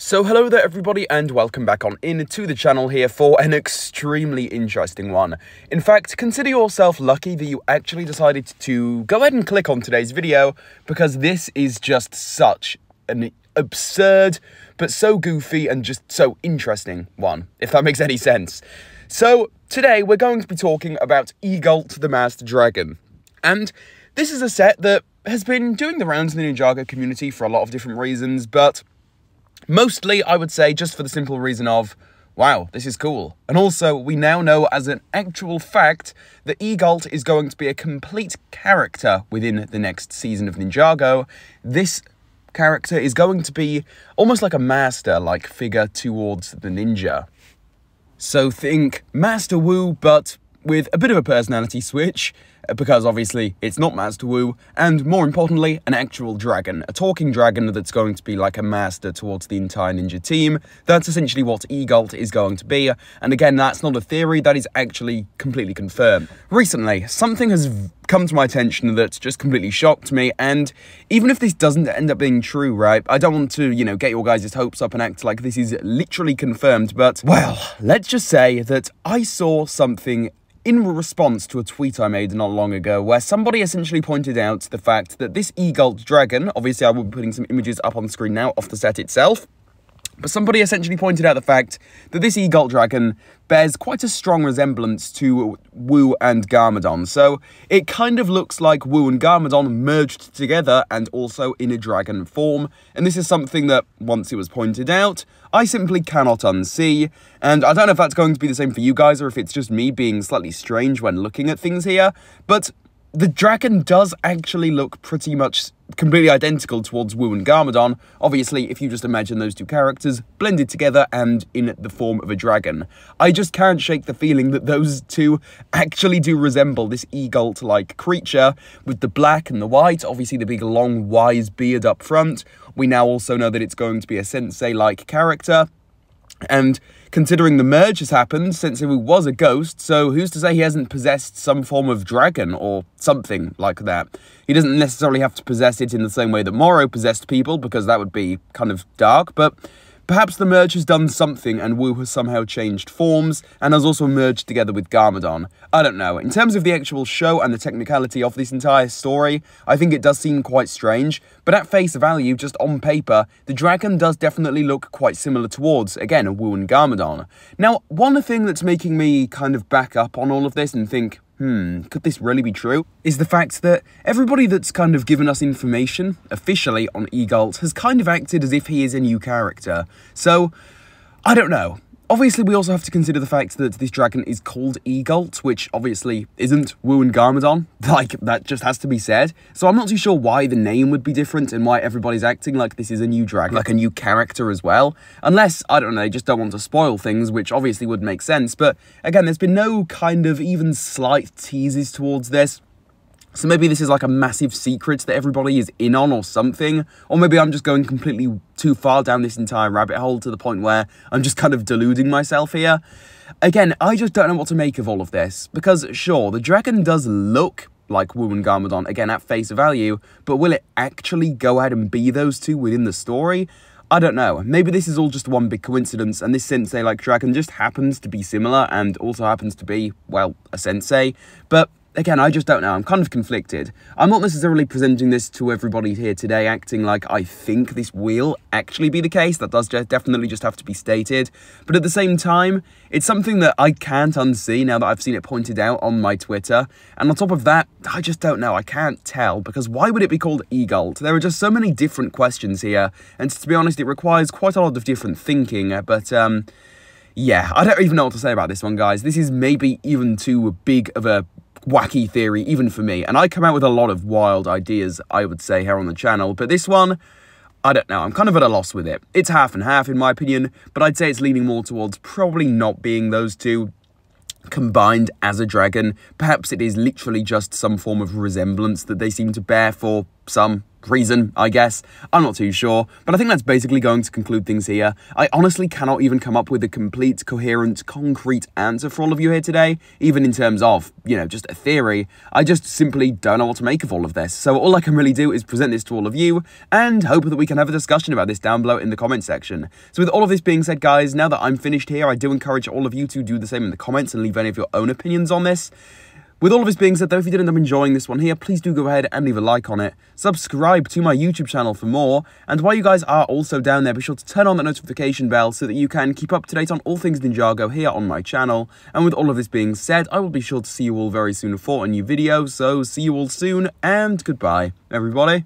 So hello there everybody and welcome back on into the channel here for an extremely interesting one. In fact, consider yourself lucky that you actually decided to go ahead and click on today's video, because this is just such an absurd but so goofy and just so interesting one, if that makes any sense. So today we're going to be talking about Egalt the Master Dragon, and this is a set that has been doing the rounds in the Ninjago community for a lot of different reasons, but mostly, I would say, just for the simple reason of, wow, this is cool. And also, we now know as an actual fact that Egalt is going to be a complete character within the next season of Ninjago. This character is going to be almost like a master-like figure towards the ninja. So think Master Wu, but with a bit of a personality switch, because obviously it's not Master Wu, and more importantly, an actual dragon, a talking dragon that's going to be like a master towards the entire ninja team. That's essentially what Egalt is going to be, and again, that's not a theory, that is actually completely confirmed. Recently, something has come to my attention that's just completely shocked me, and even if this doesn't end up being true, right, I don't want to, get your guys' hopes up and act like this is literally confirmed, but, well, let's just say that I saw something in response to a tweet I made not long ago, where somebody essentially pointed out the fact that this Egalt dragon, obviously I will be putting some images up on the screen now off the set itself, but somebody essentially pointed out the fact that this Egalt dragon bears quite a strong resemblance to Wu and Garmadon. So it kind of looks like Wu and Garmadon merged together and also in a dragon form. And this is something that, once it was pointed out, I simply cannot unsee. And I don't know if that's going to be the same for you guys or if it's just me being slightly strange when looking at things here, but the dragon does actually look pretty much completely identical towards Wu and Garmadon, obviously if you just imagine those two characters blended together and in the form of a dragon. I just can't shake the feeling that those two actually do resemble this Egalt-like creature, with the black and the white, obviously the big long wise beard up front. We now also know that it's going to be a sensei-like character, and considering the merge has happened, Sensei Wu was a ghost, so who's to say he hasn't possessed some form of dragon or something like that? He doesn't necessarily have to possess it in the same way that Moro possessed people, because that would be kind of dark, but perhaps the merge has done something and Wu has somehow changed forms and has also merged together with Garmadon. I don't know. In terms of the actual show and the technicality of this entire story, I think it does seem quite strange, but at face value, just on paper, the dragon does definitely look quite similar towards, again, Wu and Garmadon. Now, one thing that's making me kind of back up on all of this and think, could this really be true, is the fact that everybody that's kind of given us information officially on Egalt has kind of acted as if he is a new character. So, I don't know. Obviously, we also have to consider the fact that this dragon is called Egalt, which obviously isn't Wu and Garmadon. Like, that just has to be said. So I'm not too sure why the name would be different and why everybody's acting like this is a new dragon, like a new character as well. Unless, I don't know, they just don't want to spoil things, which obviously would make sense. But again, there's been no kind of even slight teases towards this. So maybe this is like a massive secret that everybody is in on or something. Or maybe I'm just going completely too far down this entire rabbit hole to the point where I'm just kind of deluding myself here. Again, I just don't know what to make of all of this. Because sure, the dragon does look like Wu and Garmadon, again at face value, but will it actually go ahead and be those two within the story? I don't know. Maybe this is all just one big coincidence and this sensei-like dragon just happens to be similar and also happens to be, well, a sensei. But again, I just don't know. I'm kind of conflicted. I'm not necessarily presenting this to everybody here today acting like I think this will actually be the case. That does definitely just have to be stated. But at the same time, it's something that I can't unsee now that I've seen it pointed out on my Twitter. And on top of that, I just don't know. I can't tell, because why would it be called Egalt? There are just so many different questions here. And to be honest, it requires quite a lot of different thinking. But, yeah, I don't even know what to say about this one, guys. This is maybe even too big of a wacky theory, even for me, and I come out with a lot of wild ideas, I would say, here on the channel, but this one, I don't know, I'm kind of at a loss with it. It's half and half in my opinion, but I'd say it's leaning more towards probably not being those two combined as a dragon. Perhaps it is literally just some form of resemblance that they seem to bear for some reason, I guess. I'm not too sure, but I think that's basically going to conclude things here. I honestly cannot even come up with a complete, coherent, concrete answer for all of you here today, even in terms of, you know, just a theory. I just simply don't know what to make of all of this. So all I can really do is present this to all of you and hope that we can have a discussion about this down below in the comment section. So with all of this being said, guys, now that I'm finished here, I do encourage all of you to do the same in the comments and leave any of your own opinions on this. With all of this being said, though, if you did end up enjoying this one here, please do go ahead and leave a like on it. Subscribe to my YouTube channel for more. And while you guys are also down there, be sure to turn on that notification bell so that you can keep up to date on all things Ninjago here on my channel. And with all of this being said, I will be sure to see you all very soon for a new video. So see you all soon, and goodbye, everybody.